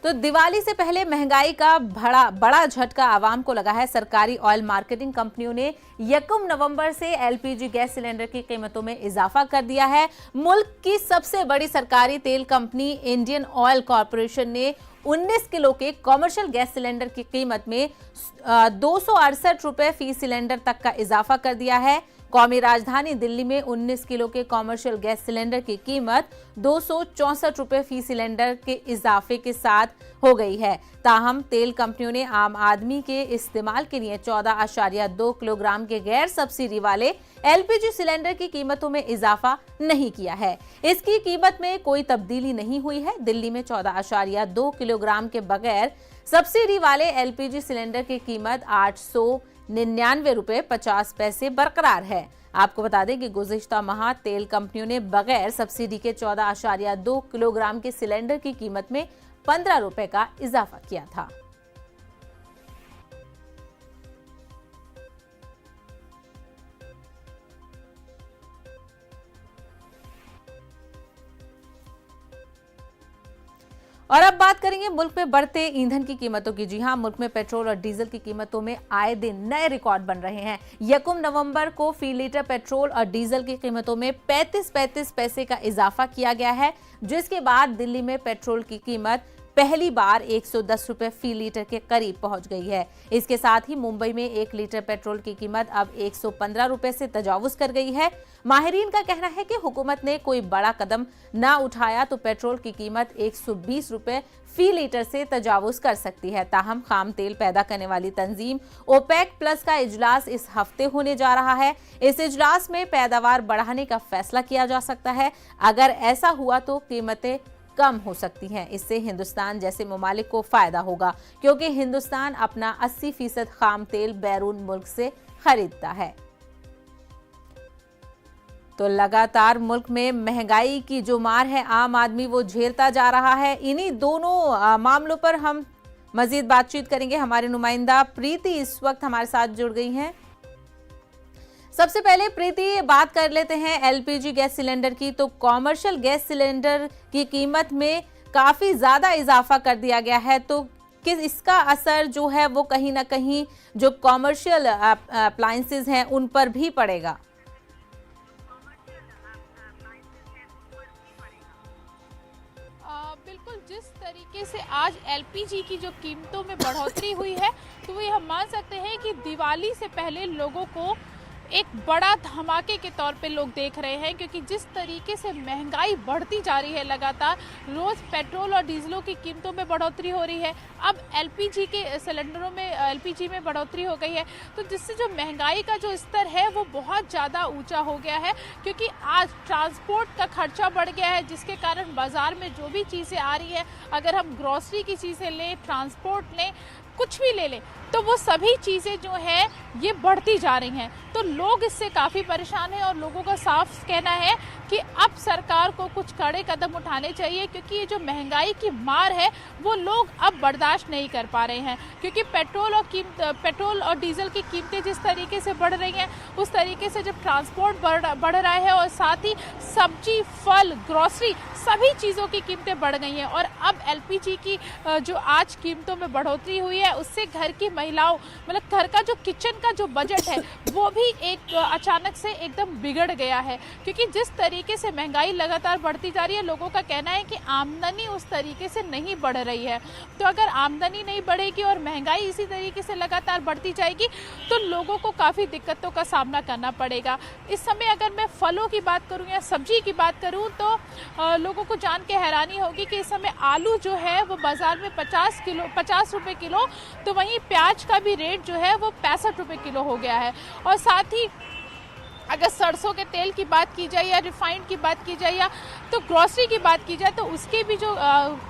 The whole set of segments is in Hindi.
तो दिवाली से पहले महंगाई का बड़ा झटका आवाम को लगा है। सरकारी ऑयल मार्केटिंग कंपनियों ने 1 नवंबर से एलपीजी गैस सिलेंडर की कीमतों में इजाफा कर दिया है। मुल्क की सबसे बड़ी सरकारी तेल कंपनी इंडियन ऑयल कॉरपोरेशन ने 19 किलो के कॉमर्शियल गैस सिलेंडर की कीमत में 268 रुपए फी सिलेंडर तक का इजाफा कर दिया है। कौमी राजधानी दिल्ली में 19 किलो के कॉमर्शियल गैस सिलेंडर की कीमत 264 रुपए फी सिलेंडर के इजाफे के साथ हो गई है। ताहम तेल कंपनियों ने आम आदमी के इस्तेमाल के लिए 14.2 किलोग्राम के गैर सब्सिडी वाले एलपीजी सिलेंडर की कीमतों में इजाफा नहीं किया है। इसकी कीमत में कोई तब्दीली नहीं हुई है। दिल्ली में 14.2 किलोग्राम के बगैर सब्सिडी वाले एलपीजी सिलेंडर की कीमत 899 रुपए 50 पैसे बरकरार है। आपको बता दें कि गुज़िश्ता माह तेल कंपनियों ने बगैर सब्सिडी के 14.2 किलोग्राम के सिलेंडर की कीमत में 15 रुपए का इजाफा किया था। और अब बात करेंगे मुल्क में बढ़ते ईंधन की कीमतों की। जी हां, मुल्क में पेट्रोल और डीजल की कीमतों में आए दिन नए रिकॉर्ड बन रहे हैं। 1 नवंबर को फी लीटर पेट्रोल और डीजल की कीमतों में 35 पैसे का इजाफा किया गया है, जिसके बाद दिल्ली में पेट्रोल की कीमत पहली बार 110 रुपए फी लीटर के करीब पहुंच गई है। इसके साथ ही मुंबई में 1 लीटर पेट्रोल की कीमत अब 115 रुपए से तजावुज कर गई है। माहिरीन का कहना है कि हुकूमत ने कोई बड़ा कदम ना उठाया तो पेट्रोल की कीमत 120 रुपए फी लीटर से तजावुज कर सकती है। ताहम खाम तेल पैदा करने वाली तंजीम ओपेक प्लस का इजलास इस हफ्ते होने जा रहा है। इस इजलास में पैदावार बढ़ाने का फैसला किया जा सकता है। अगर ऐसा हुआ तो कीमतें कम हो सकती हैं। इससे हिंदुस्तान जैसे ममालिक को फायदा होगा, क्योंकि हिंदुस्तान अपना 80% खाम तेल बैरून मुल्क से खरीदता है। तो लगातार मुल्क में महंगाई की जो मार है आम आदमी वो झेलता जा रहा है। इन्हीं दोनों मामलों पर हम मजीद बातचीत करेंगे। हमारे नुमाइंदा प्रीति इस वक्त हमारे साथ जुड़ गई हैं। सबसे पहले प्रीति, बात कर लेते हैं एलपीजी गैस सिलेंडर की। तो कॉमर्शियल गैस सिलेंडर की कीमत में काफी ज्यादा इजाफा कर दिया गया है, तो किस इसका असर जो है वो कहीं ना कहीं जो कॉमर्शियल अप्लायंसेस हैं उन पर भी पड़ेगा? बिल्कुल, जिस तरीके से आज एलपीजी की जो कीमतों में बढ़ोतरी हुई है, तो ये हम मान सकते हैं कि दिवाली से पहले लोगों को एक बड़ा धमाके के तौर पे लोग देख रहे हैं, क्योंकि जिस तरीके से महंगाई बढ़ती जा रही है लगातार, रोज पेट्रोल और डीजलों की कीमतों में बढ़ोतरी हो रही है, अब एलपीजी के सिलेंडरों में एलपीजी में बढ़ोतरी हो गई है, तो जिससे जो महंगाई का जो स्तर है वो बहुत ज़्यादा ऊंचा हो गया है। क्योंकि आज ट्रांसपोर्ट का खर्चा बढ़ गया है, जिसके कारण बाजार में जो भी चीज़ें आ रही है, अगर हम ग्रॉसरी की चीज़ें लें, ट्रांसपोर्ट लें, कुछ भी ले लें, तो वो सभी चीज़ें जो है ये बढ़ती जा रही हैं। तो लोग इससे काफ़ी परेशान हैं और लोगों का साफ कहना है कि अब सरकार को कुछ कड़े कदम उठाने चाहिए, क्योंकि ये जो महंगाई की मार है वो लोग अब बर्दाश्त नहीं कर पा रहे हैं। क्योंकि पेट्रोल और डीजल की कीमतें जिस तरीके से बढ़ रही हैं, उस तरीके से जब ट्रांसपोर्ट बढ़ रहा है और साथ ही सब्जी, फल, ग्रॉसरी, सभी चीज़ों की कीमतें बढ़ गई हैं। और अब एलपीजी की जो आज कीमतों में बढ़ोतरी हुई है, उससे घर की महिलाओं, मतलब घर का जो किचन का जो बजट है वो भी एक अचानक से एकदम बिगड़ गया है। क्योंकि जिस तरीके से महंगाई लगातार बढ़ती जा रही है, लोगों का कहना है कि आमदनी उस तरीके से नहीं बढ़ रही है। तो अगर आमदनी नहीं बढ़ेगी और महंगाई इसी तरीके से लगातार बढ़ती जाएगी तो लोगों को काफ़ी दिक्कतों का सामना करना पड़ेगा। इस समय अगर मैं फलों की बात करूँ या सब्जी की बात करूँ तो लोगों को जान के हैरानी होगी कि इस समय आलू जो है वो बाजार में 50 रुपए किलो, तो वहीं प्याज का भी रेट जो है वो 65 रुपए किलो हो गया है। और साथ ही अगर सरसों के तेल की बात की जाए या रिफाइंड की बात की जाए या तो ग्रॉसरी की बात की जाए, तो उसके भी जो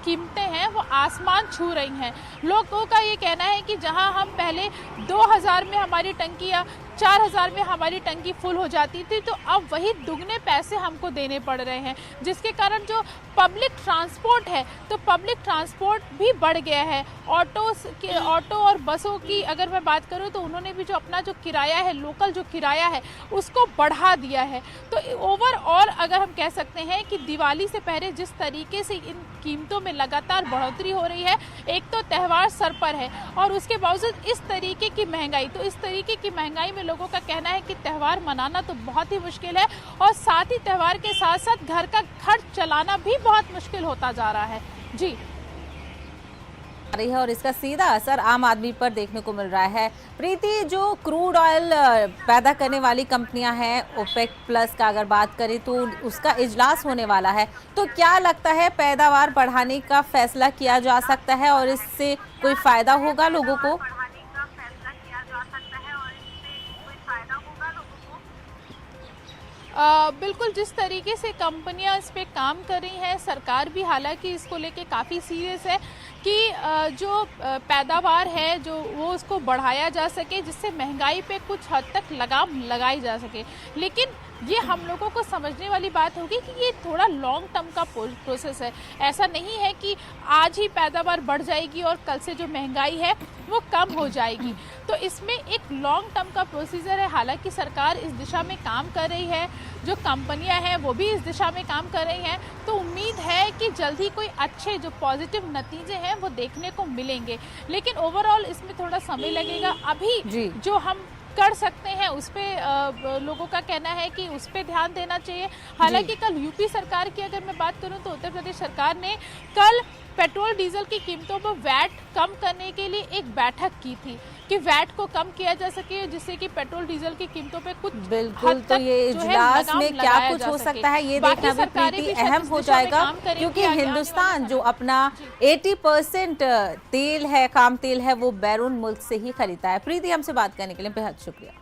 कीमतें हैं वो आसमान छू रही हैं। लोगों का ये कहना है कि जहां हम पहले 2000 में हमारी टंकी या 4000 में हमारी टंकी फुल हो जाती थी, तो अब वही दुगने पैसे हमको देने पड़ रहे हैं, जिसके कारण जो पब्लिक ट्रांसपोर्ट है तो पब्लिक ट्रांसपोर्ट भी बढ़ गया है। ऑटो और बसों की अगर मैं बात करूं तो उन्होंने भी जो अपना जो किराया है, लोकल जो किराया है उसको बढ़ा दिया है। तो ओवरऑल अगर हम कह सकते हैं कि दिवाली से पहले जिस तरीके से इन कीमतों में लगातार बढ़ोतरी हो रही है, एक तो त्यौहार सर पर है और उसके बावजूद इस तरीके की महंगाई, तो इस तरीके की महंगाई में लोगों का कहना है कि त्यौहार मनाना तो बहुत ही मुश्किल है और साथ ही त्यौहार के साथ साथ घर का खर्च चलाना भी बहुत मुश्किल होता जा रहा है। जी रही है और इसका सीधा असर आम आदमी पर देखने को मिल रहा है। प्रीति, जो क्रूड ऑयल पैदा करने वाली कंपनियां हैं, ओपेक प्लस का अगर बात करें तो उसका इजलास होने वाला है, तो क्या लगता है पैदावार बढ़ाने का फैसला किया जा सकता है और इससे कोई फायदा होगा लोगों को? बिल्कुल, जिस तरीके से कंपनियां इस पे काम कर रही हैं, सरकार भी हालांकि इसको लेके काफ़ी सीरियस है कि जो पैदावार है जो वो उसको बढ़ाया जा सके, जिससे महंगाई पे कुछ हद तक लगाम लगाई जा सके। लेकिन ये हम लोगों को समझने वाली बात होगी कि ये थोड़ा लॉन्ग टर्म का प्रोसेस है। ऐसा नहीं है कि आज ही पैदावार बढ़ जाएगी और कल से जो महंगाई है वो कम हो जाएगी। तो इसमें एक लॉन्ग टर्म का प्रोसीजर है। हालांकि सरकार इस दिशा में काम कर रही है, जो कंपनियां हैं वो भी इस दिशा में काम कर रही हैं, तो उम्मीद है कि जल्द ही कोई अच्छे जो पॉजिटिव नतीजे हैं वो देखने को मिलेंगे। लेकिन ओवरऑल इसमें थोड़ा समय लगेगा। अभी जो हम कर सकते हैं उस पे लोगों का कहना है कि उस पे ध्यान देना चाहिए। हालांकि कल यूपी सरकार की अगर मैं बात करूं तो उत्तर प्रदेश सरकार ने कल पेट्रोल डीजल की कीमतों पर वैट कम करने के लिए एक बैठक की थी कि वैट को कम किया जा सके, जिससे कि पेट्रोल डीजल की कीमतों पे कुछ बिल्कुल, तो ये इजलास में क्या कुछ हो सकता है ये देखना भी प्रीति अहम हो जाएगा, क्योंकि हिंदुस्तान जो अपना 80% तेल है, खाम तेल है, वो बैरून मुल्क से ही खरीदता है। प्रीति, हमसे बात करने के लिए बेहद शुक्रिया।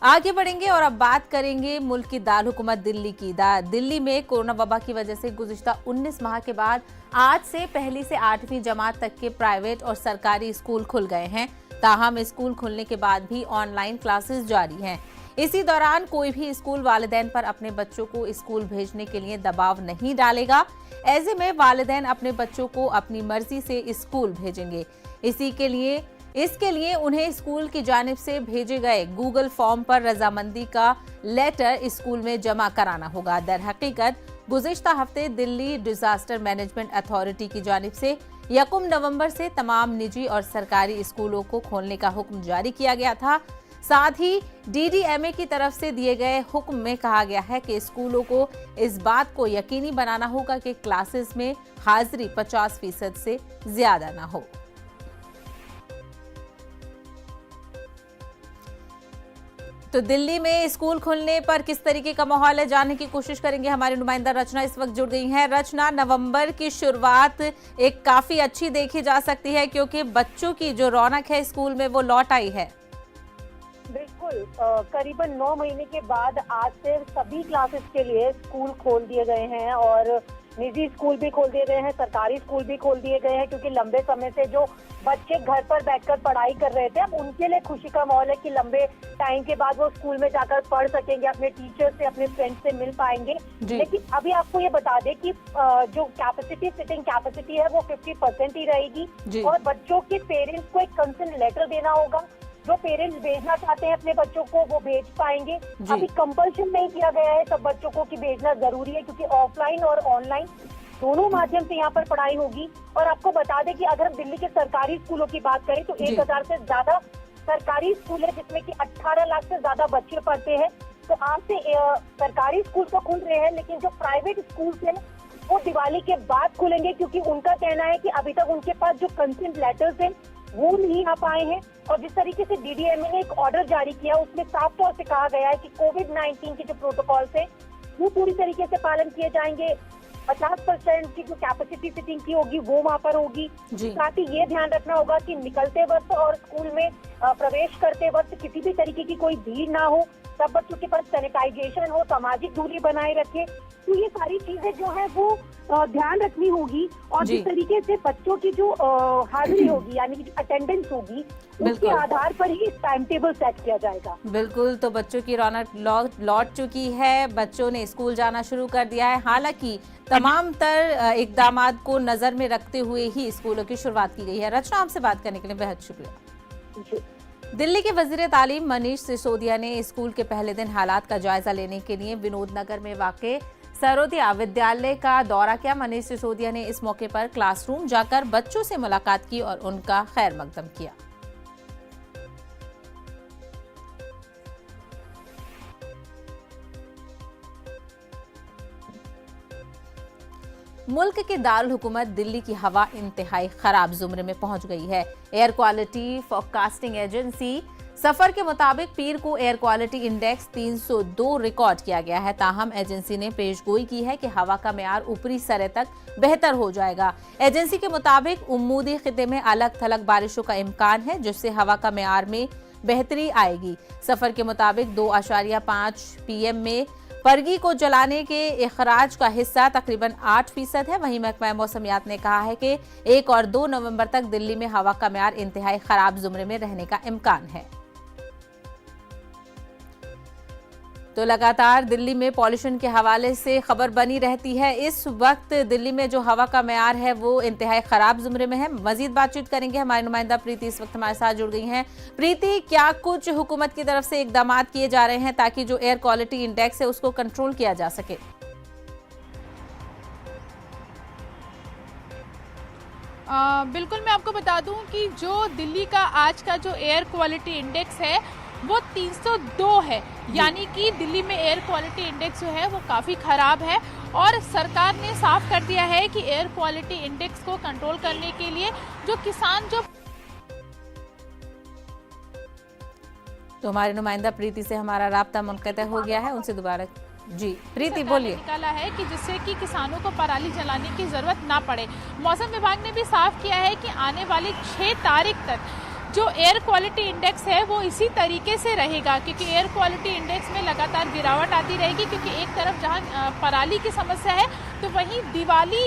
आगे बढ़ेंगे और अब बात करेंगे मुल्क की दार हुकूमत दिल्ली की। दिल्ली में कोरोना वबा की वजह से गुज़िश्ता 19 माह के बाद आज से पहली से 8वीं जमात तक के प्राइवेट और सरकारी स्कूल खुल गए हैं। ताहम स्कूल खुलने के बाद भी ऑनलाइन क्लासेस जारी हैं। इसी दौरान कोई भी स्कूल वालिदैन पर अपने बच्चों को स्कूल भेजने के लिए दबाव नहीं डालेगा। ऐसे में वालिदैन अपने बच्चों को अपनी मर्जी से स्कूल भेजेंगे। इसके लिए उन्हें स्कूल की जानिब से भेजे गए गूगल फॉर्म पर रजामंदी का लेटर स्कूल में जमा कराना होगा। दर हकीकत गुज़िश्ता हफ्ते दिल्ली डिजास्टर मैनेजमेंट अथॉरिटी की जानिब से 1 नवंबर से तमाम निजी और सरकारी स्कूलों को खोलने का हुक्म जारी किया गया था। साथ ही DDMA की तरफ से दिए गए हुक्म में कहा गया है कि स्कूलों को इस बात को यकीनी बनाना होगा कि क्लासेस में हाजिरी 50% से ज्यादा ना हो। तो दिल्ली में स्कूल खुलने पर किस तरीके का माहौल है, जानने की कोशिश करेंगे। हमारी नुमाइंदा रचना इस वक्त जुड़ गई हैं। रचना, नवंबर की शुरुआत एक काफी अच्छी देखी जा सकती है क्योंकि बच्चों की जो रौनक है स्कूल में वो लौट आई है। बिल्कुल, करीबन 9 महीने के बाद आज से सभी क्लासेस के लिए स्कूल खोल दिए गए हैं और निजी स्कूल भी खोल दिए गए हैं, सरकारी स्कूल भी खोल दिए गए हैं, क्योंकि लंबे समय से जो बच्चे घर पर बैठकर पढ़ाई कर रहे थे, अब उनके लिए खुशी का माहौल है कि लंबे टाइम के बाद वो स्कूल में जाकर पढ़ सकेंगे, अपने टीचर से, अपने फ्रेंड्स से मिल पाएंगे। लेकिन अभी आपको ये बता दें कि जो सिटिंग कैपेसिटी है वो 50% ही रहेगी और बच्चों के पेरेंट्स को एक कंसेंट लेटर देना होगा। जो पेरेंट्स भेजना चाहते हैं अपने बच्चों को वो भेज पाएंगे। अभी कंपल्शन नहीं किया गया है सब बच्चों को कि भेजना जरूरी है, क्योंकि ऑफलाइन और ऑनलाइन दोनों माध्यम से यहाँ पर पढ़ाई होगी। और आपको बता दें कि अगर हम दिल्ली के सरकारी स्कूलों की बात करें तो 1000 से ज्यादा सरकारी स्कूल है, जिसमें कि 18 लाख से ज्यादा बच्चे पढ़ते हैं। तो आज से सरकारी स्कूल तो खुल रहे हैं, लेकिन जो प्राइवेट स्कूल है वो दिवाली के बाद खुलेंगे, क्योंकि उनका कहना है कि अभी तक उनके पास जो कंसेंट लेटर्स हैं वो नहीं आ पाए हैं। और जिस तरीके से DDMA ने एक ऑर्डर जारी किया उसमें साफ तौर से कहा गया है कि कोविड-19 के जो प्रोटोकॉल्स हैं वो पूरी तरीके से पालन किए जाएंगे। 50% की जो कैपेसिटी सिटिंग की होगी वो वहाँ पर होगी। साथ ही ये ध्यान रखना होगा कि निकलते वक्त और स्कूल में प्रवेश करते वक्त किसी भी तरीके की कोई भीड़ ना हो। सब बच्चों के पास सैनिटाइजेशन हो, सामाजिक दूरी बनाए रखे। तो ये सारी चीजें जो है वो ध्यान रखनी होगी और जिस तरीके से बच्चों की जो हाजिरी होगी यानी कि अटेंडेंस होगी उसके आधार पर ही टाइम टेबल सेट किया जाएगा। बिल्कुल, तो बच्चों की रौनक लौट चुकी है, बच्चों ने स्कूल जाना शुरू कर दिया है। हालांकि तमाम तर इकदामात को नजर में रखते हुए ही स्कूलों की शुरुआत की गई है। रचना, आपसे बात करने के लिए बेहद शुक्रिया। दिल्ली के वजीर तालीम मनीष सिसोदिया ने स्कूल के पहले दिन हालात का जायजा लेने के लिए विनोद नगर में वाक़े सरोदिया विद्यालय का दौरा किया। मनीष सिसोदिया ने इस मौके पर क्लासरूम जाकर बच्चों से मुलाकात की और उनका खैर मकदम किया। मुल्क के दारुल हुकूमत दिल्ली की हवा इंतहाई खराब जुमरे में पहुंच गई है। एयर क्वालिटी फोरकास्टिंग एजेंसी सफर के मुताबिक पीर को एयर क्वालिटी इंडेक्स 302 रिकॉर्ड किया गया है। ताहम एजेंसी ने पेशगोई की है कि हवा का मेयार ऊपरी सरे तक बेहतर हो जाएगा। एजेंसी के मुताबिक उम्मूदी खिते में अलग थलग बारिशों का इम्कान है, जिससे हवा का मेयार में बेहतरी आएगी। सफर के मुताबिक 2.5 PM में परगी को जलाने के इखराज का हिस्सा तकरीबन 8% है। वहीं महकमा मौसमियात ने कहा है कि 1 और 2 नवंबर तक दिल्ली में हवा का मेयार इंतहाई खराब जुमरे में रहने का इम्कान है। तो लगातार दिल्ली में पॉल्यूशन के हवाले से खबर बनी रहती है। इस वक्त दिल्ली में जो हवा का मेयार है वो इंतहाई खराब जुमरे में है। मजीद बातचीत करेंगे, हमारी नुमाइंदा प्रीति इस वक्त हमारे साथ जुड़ गई हैं। प्रीति, क्या कुछ हुकूमत की तरफ से इकदाम किए जा रहे हैं ताकि जो एयर क्वालिटी इंडेक्स है उसको कंट्रोल किया जा सके? बिल्कुल, मैं आपको बता दूं कि जो दिल्ली का आज का जो एयर क्वालिटी इंडेक्स है वो 302 है, यानी कि दिल्ली में एयर क्वालिटी इंडेक्स जो है वो काफ़ी ख़राब है। और सरकार ने साफ कर दिया है कि एयर क्वालिटी इंडेक्स को कंट्रोल करने के लिए जो किसान जो तो हमारे नुमाइंदा प्रीति से हमारा राब्ता मुनक़ता हो गया है, उनसे दोबारा। जी प्रीति, बोलिए। निकाला है कि जिससे कि किसानों को पराली जलाने की जरूरत ना पड़े। मौसम विभाग ने भी साफ किया है कि आने वाली 6 तारीख तक जो एयर क्वालिटी इंडेक्स है वो इसी तरीके से रहेगा, क्योंकि एयर क्वालिटी इंडेक्स में लगातार गिरावट आती रहेगी। क्योंकि एक तरफ जहां पराली की समस्या है तो वहीं दिवाली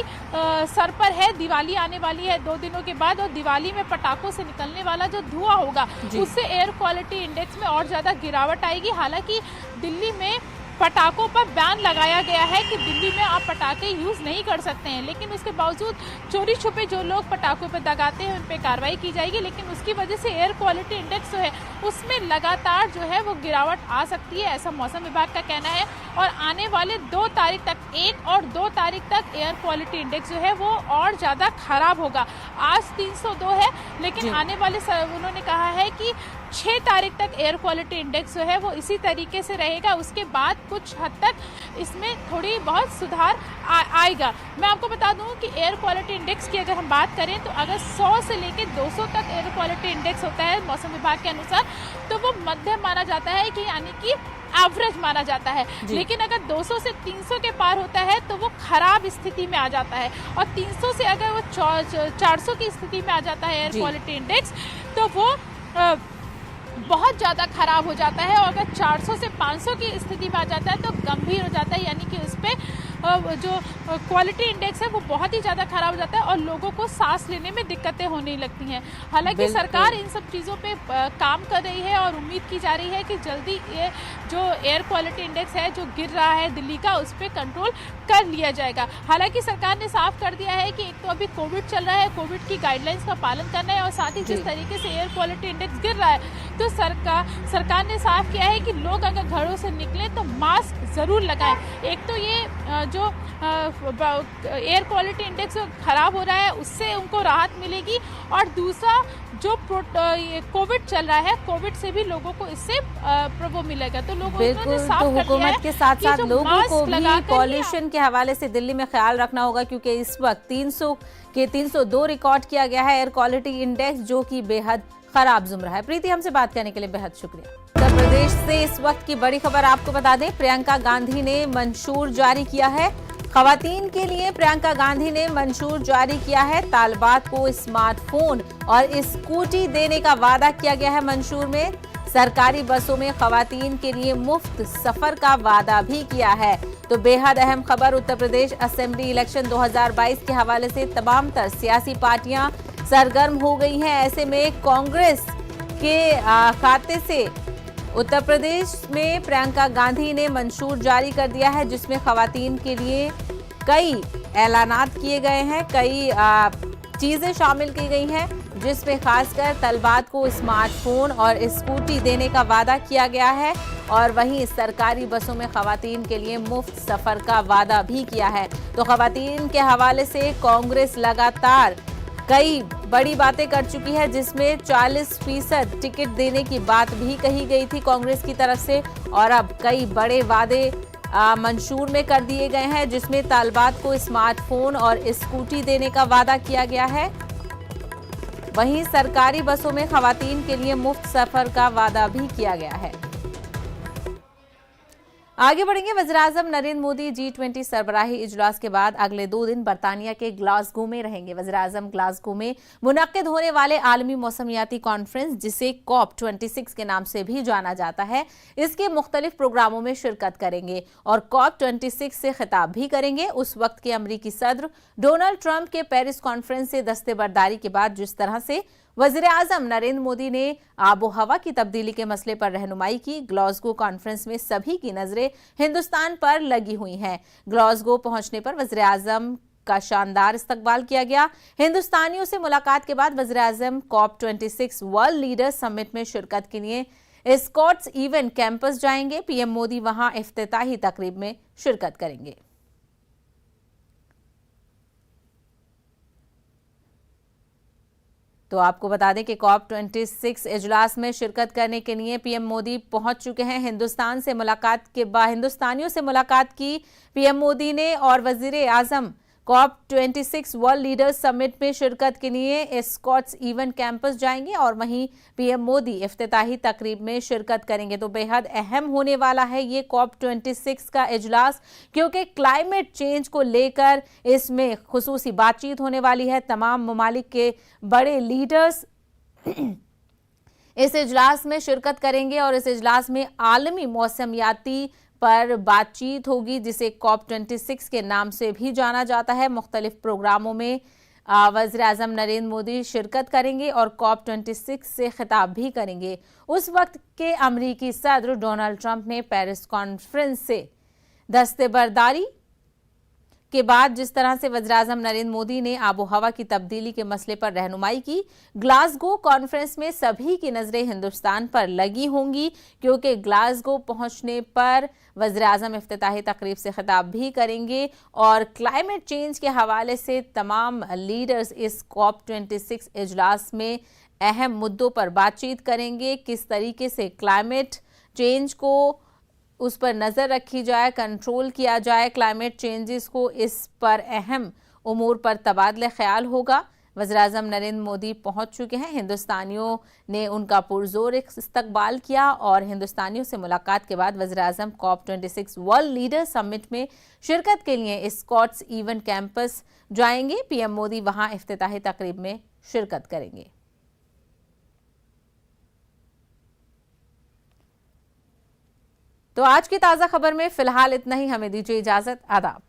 सर पर है। दिवाली आने वाली है 2 दिनों के बाद, और दिवाली में पटाखों से निकलने वाला जो धुआं होगा उससे एयर क्वालिटी इंडेक्स में और ज़्यादा गिरावट आएगी। हालांकि दिल्ली में पटाखों पर बैन लगाया गया है कि दिल्ली में आप पटाखे यूज़ नहीं कर सकते हैं, लेकिन उसके बावजूद चोरी छुपे जो लोग पटाखों पर दगाते हैं उन पर कार्रवाई की जाएगी। लेकिन उसकी वजह से एयर क्वालिटी इंडेक्स जो है उसमें लगातार जो है वो गिरावट आ सकती है, ऐसा मौसम विभाग का कहना है। और आने वाले 2 तारीख तक, 1 और 2 तारीख तक एयर क्वालिटी इंडेक्स जो है वो और ज़्यादा खराब होगा। आज 302 है, लेकिन आने वाले उन्होंने कहा है कि 6 तारीख तक एयर क्वालिटी इंडेक्स जो है वो इसी तरीके से रहेगा। उसके बाद कुछ हद तक इसमें थोड़ी बहुत सुधार आएगा। मैं आपको बता दूं कि एयर क्वालिटी इंडेक्स की अगर हम बात करें तो अगर 100 से लेकर 200 तक एयर क्वालिटी इंडेक्स होता है मौसम विभाग के अनुसार, तो वो मध्यम माना जाता है, कि यानी कि एवरेज माना जाता है। लेकिन अगर 200 से 300 के पार होता है तो वो खराब स्थिति में आ जाता है, और 300 से अगर वो 400 की स्थिति में आ जाता है एयर क्वालिटी इंडेक्स तो वो बहुत ज़्यादा खराब हो जाता है। और अगर 400 से 500 की स्थिति में आ जाता है तो गंभीर हो जाता है, यानी कि उस पर जो क्वालिटी इंडेक्स है वो बहुत ही ज़्यादा खराब हो जाता है और लोगों को सांस लेने में दिक्कतें होने लगती हैं। हालांकि सरकार इन सब चीज़ों पे काम कर रही है और उम्मीद की जा रही है कि जल्दी ये जो एयर क्वालिटी इंडेक्स है जो गिर रहा है दिल्ली का, उस पर कंट्रोल कर लिया जाएगा। हालांकि सरकार ने साफ कर दिया है कि एक तो अभी कोविड चल रहा है, कोविड की गाइडलाइंस का पालन करना है, और साथ ही जिस तरीके से एयर क्वालिटी इंडेक्स गिर रहा है तो सरकार ने साफ किया है कि लोग अगर घरों से निकले तो मास्क ज़रूर लगाएं। एक तो ये जो एयर क्वालिटी इंडेक्स खराब हो रहा है उससे उनको राहत मिलेगी, और दूसरा जो कोविड चल रहा है, कोविड से भी लोगों को इससे प्रभाव मिलेगा। तो लोगों ने साफ कर दिया है हुकूमत के साथ साथ लोगों को भी पॉल्यूशन के हवाले से दिल्ली में ख्याल रखना होगा, क्योंकि इस वक्त 302 रिकॉर्ड किया गया है एयर क्वालिटी इंडेक्स, जो कि बेहद खराब जुमरा है। प्रीति, हमसे बात करने के लिए बेहद शुक्रिया। उत्तर प्रदेश से इस वक्त की बड़ी खबर आपको बता दें, प्रियंका गांधी ने मंशूर जारी किया है। खवातीन के लिए प्रियंका गांधी ने मंशूर जारी किया है। तालिबात को स्मार्टफोन और स्कूटी देने का वादा किया गया है मंशूर में। सरकारी बसों में खवातीन के लिए मुफ्त सफर का वादा भी किया है। तो बेहद अहम खबर, उत्तर प्रदेश असेंबली इलेक्शन 2022 के हवाले से तमाम तर सियासी पार्टियां सरगर्म हो गई हैं। ऐसे में कांग्रेस के खाते से उत्तर प्रदेश में प्रियंका गांधी ने मंशूर जारी कर दिया है, जिसमें खवातीन के लिए कई ऐलानात किए गए हैं, कई चीजें शामिल की गई हैं, जिसमें खासकर तलबात को स्मार्टफोन और स्कूटी देने का वादा किया गया है और वहीं सरकारी बसों में खवातीन के लिए मुफ्त सफर का वादा भी किया है। तो खवातीन के हवाले से कांग्रेस लगातार कई बड़ी बातें कर चुकी है, जिसमें 40% टिकट देने की बात भी कही गई थी कांग्रेस की तरफ से और अब कई बड़े वादे मंशूर में कर दिए गए हैं, जिसमें तालिबात को स्मार्टफोन और स्कूटी देने का वादा किया गया है। वहीं सरकारी बसों में खवातीन के लिए मुफ्त सफर का वादा भी किया गया है। आगे बढ़ेंगे। वज़ीर-ए-आज़म नरेंद्र मोदी G20 सरबराही इजलास के बाद अगले 2 दिन बरतानिया के ग्लासगो में रहेंगे। वज़ीर-ए-आज़म ग्लासगो में मुनक्किद होने वाले आलमी मौसमियाती कॉन्फ्रेंस, जिसे COP26 के नाम से भी जाना जाता है, इसके मुख्तलिफ प्रोग्रामों में शिरकत करेंगे और COP26 से खिताब भी करेंगे। उस वक्त के अमरीकी सदर डोनाल्ड ट्रंप के पेरिस कॉन्फ्रेंस से दस्तबरदारी के बाद जिस तरह से वज़ीर-ए-आज़म नरेंद्र मोदी ने आबो हवा की तब्दीली के मसले पर रहनुमाई की, ग्लासगो कॉन्फ्रेंस में सभी की नजरें हिंदुस्तान पर लगी हुई हैं। ग्लासगो पहुंचने पर वज़ीर-ए-आज़म का शानदार इस्तकबाल किया गया। हिंदुस्तानियों से मुलाकात के बाद वज़ीर-ए-आज़म COP26 वर्ल्ड लीडर्स समिट में शिरकत के लिए स्कॉट्स इवेंट कैंपस जाएंगे। पीएम मोदी वहां इफ्तिताही तकरीब में शिरकत करेंगे। तो आपको बता दें कि COP26 इजलास में शिरकत करने के लिए पीएम मोदी पहुंच चुके हैं। हिंदुस्तानियों से मुलाकात की पीएम मोदी ने और वज़ीर-ए-आज़म COP26 वर्ल्ड लीडर्स समिट में शिरकत के लिए स्कॉट्स इवेंट कैंपस जाएंगे और वहीं पीएम मोदी इफ्तिताही तकरीब में शिरकत करेंगे। तो बेहद अहम होने वाला है ये COP26 का इजलास, क्योंकि क्लाइमेट चेंज को लेकर इसमें खुसूसी बातचीत होने वाली है। तमाम ममालिक के बड़े लीडर्स इस इजलास में शिरकत करेंगे और इस इजलास में आलमी मौसमियाती पर बातचीत होगी, जिसे COP26 के नाम से भी जाना जाता है। मुख्तलिफ प्रोग्रामों में वज़ीर-ए-आज़म नरेंद्र मोदी शिरकत करेंगे और COP26 से खिताब भी करेंगे। उस वक्त के अमरीकी सदर डोनाल्ड ट्रंप ने पेरिस कॉन्फ्रेंस से दस्तबरदारी के बाद जिस तरह से वज़ीर-ए-आज़म नरेंद्र मोदी ने आबो हवा की तब्दीली के मसले पर रहनुमाई की, ग्लासगो कॉन्फ्रेंस में सभी की नजरें हिंदुस्तान पर लगी होंगी, क्योंकि ग्लासगो पहुंचने पर वज़ीर-ए-आज़म इफ्तिताही तकरीब से खिताब भी करेंगे और क्लाइमेट चेंज के हवाले से तमाम लीडर्स इस COP26 इजलास में अहम मुद्दों पर बातचीत करेंगे। किस तरीके से क्लाइमेट चेंज को उस पर नज़र रखी जाए, कंट्रोल किया जाए क्लाइमेट चेंजेस को, इस पर अहम उमूर पर तबादला ख्याल होगा। वज़ीर-ए-आज़म नरेंद्र मोदी पहुंच चुके हैं। हिंदुस्तानियों ने उनका पुरजोर इस्तकबाल किया और हिंदुस्तानियों से मुलाकात के बाद वज़ीर-ए-आज़म COP26 वर्ल्ड लीडर समिट में शिरकत के लिए स्कॉट्स इवेंट कैंपस जाएंगे। पीएम मोदी वहां इफ्तिताही तकरीब में शिरकत करेंगे। तो आज की ताज़ा खबर में फिलहाल इतना ही। हमें दीजिए इजाजत। आदाब।